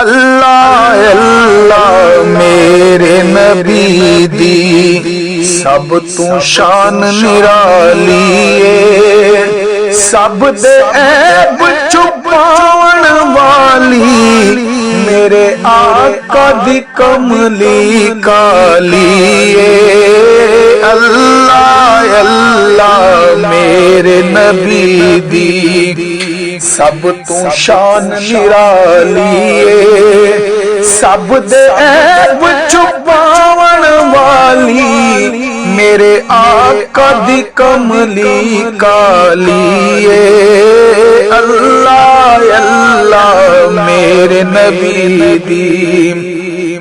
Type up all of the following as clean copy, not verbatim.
اللہ اللہ میرے نبی دی سب تو شان نرالی ہے، سب دے عیب چھپاون والی میرے آقا دی کملی کالی ہے۔ اللہ اللہ میرے نبی دی سب تو شان نرالی ہے، سب دے عیب چھپاون والی میرے آقا دی کملی کالی ہے۔ اللہ اللہ میرے نبی دی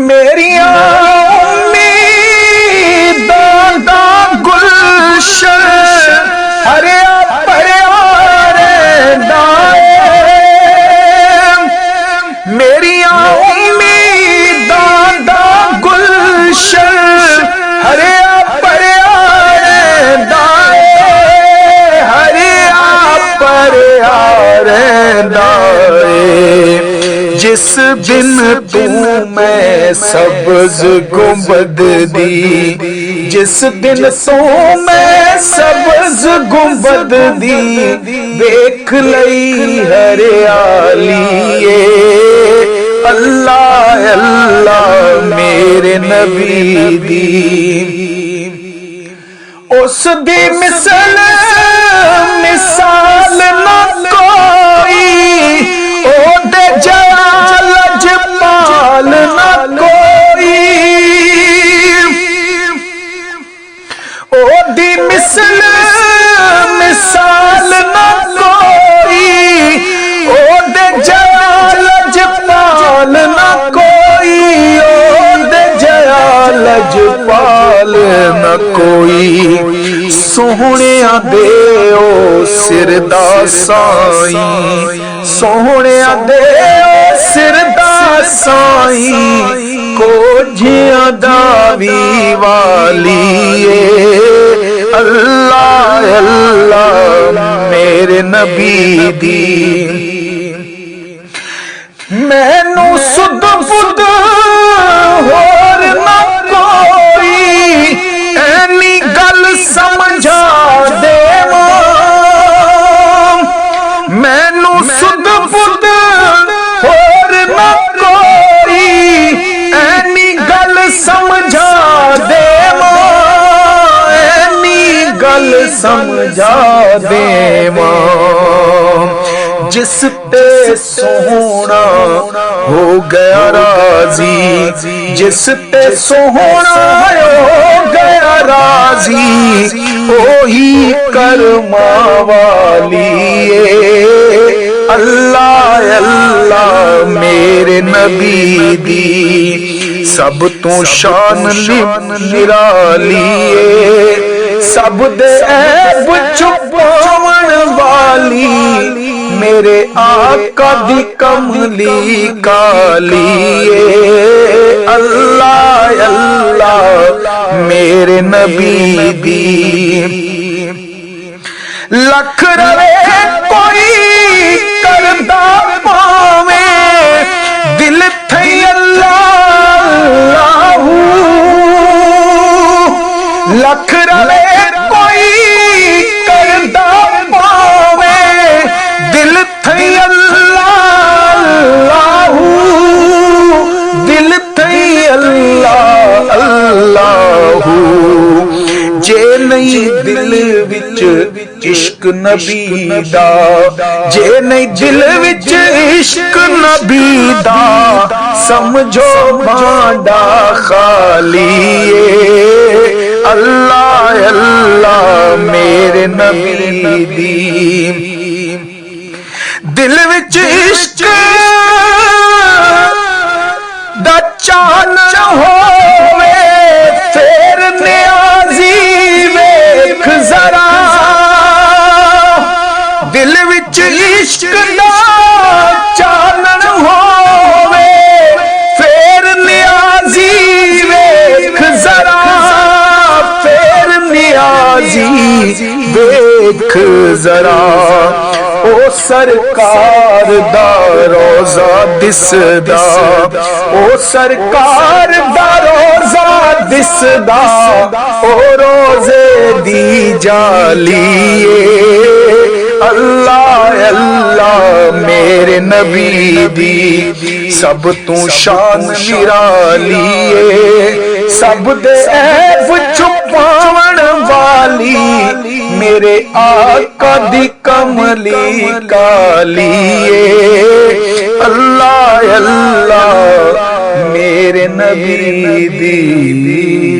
میری امیداں دا گلشن ہریا بھریا رہندا ہے، میری امیداں دا گلشن ہریا بھریا رہندا ہے، ہریا بھریا رہندا ہے۔ جس دن تو میں سبز گنبد دی، جس دن تو میں سبز گنبد دی دیکھ لئی ہریالی ہے۔ اللہ اللہ میرے نبی دی اس دی مثل مثال نہ کوئی، او دے جلال جمال نہ کوئی، او دی مثل مثال نہ کوئی، او دے جلال جمال نہ کوئی، او دے جلال جمال نہ کوئی۔ سوہنیاں دے او سر دا سائیں، سوہنیاں دے او سر دا سائیں، کوجھیاں داوی والی ہے۔ اللہ اللہ میرے نبی دی مینو سد فد ہور نہ کوئی، اینی گل سمجھا دے مینو سد فد ہور نہ کوئی، اینی گل سمجھا دے اینی گل سمجھا دے جس تے سوہنا ہو گیا راضی، جس تے سوہنا ہو گیا راضی، وہی کرما والی ہے۔ اللہ اللہ میرے نبی دی سب تو شان نرالی ہے، سب دے عیب چھپاون والی میرے آقا دی کملی کالی ہے۔ اللہ اللہ میرے نبی دی لکھ روے کوئی کردہ پاویں دل تھئی اللہ اللہ، لکھ روے کوئی کردہ پاویں دل تھئی اللہ اللہ، دل تھئی اللہ اللہ۔ جے نہیں دل وچ عشق نبی دا، جے نہیں دل وچ عشق نبی دا، سمجھو بانڈا خالی ہے۔ اللہ اللہ میرے نبی دی دل وچ عشق دا چانن ہووے پھر نیازی ویکھ ذرا، دل وچ عشق دا چانن ہووے پھر نیازی ویکھ ذرا، پھر نیازی ویکھ ذرا، او سرکار دا روضہ روزہ دسدا او سرکار دا روزہ دسدا او روزے دی جالیے اللہ اللہ میرے نبی دی سب تو شان نرالی سب دے عیب چھپاون والی میرے آقا دی کملی کالی اللہ اللہ میرے نبی دی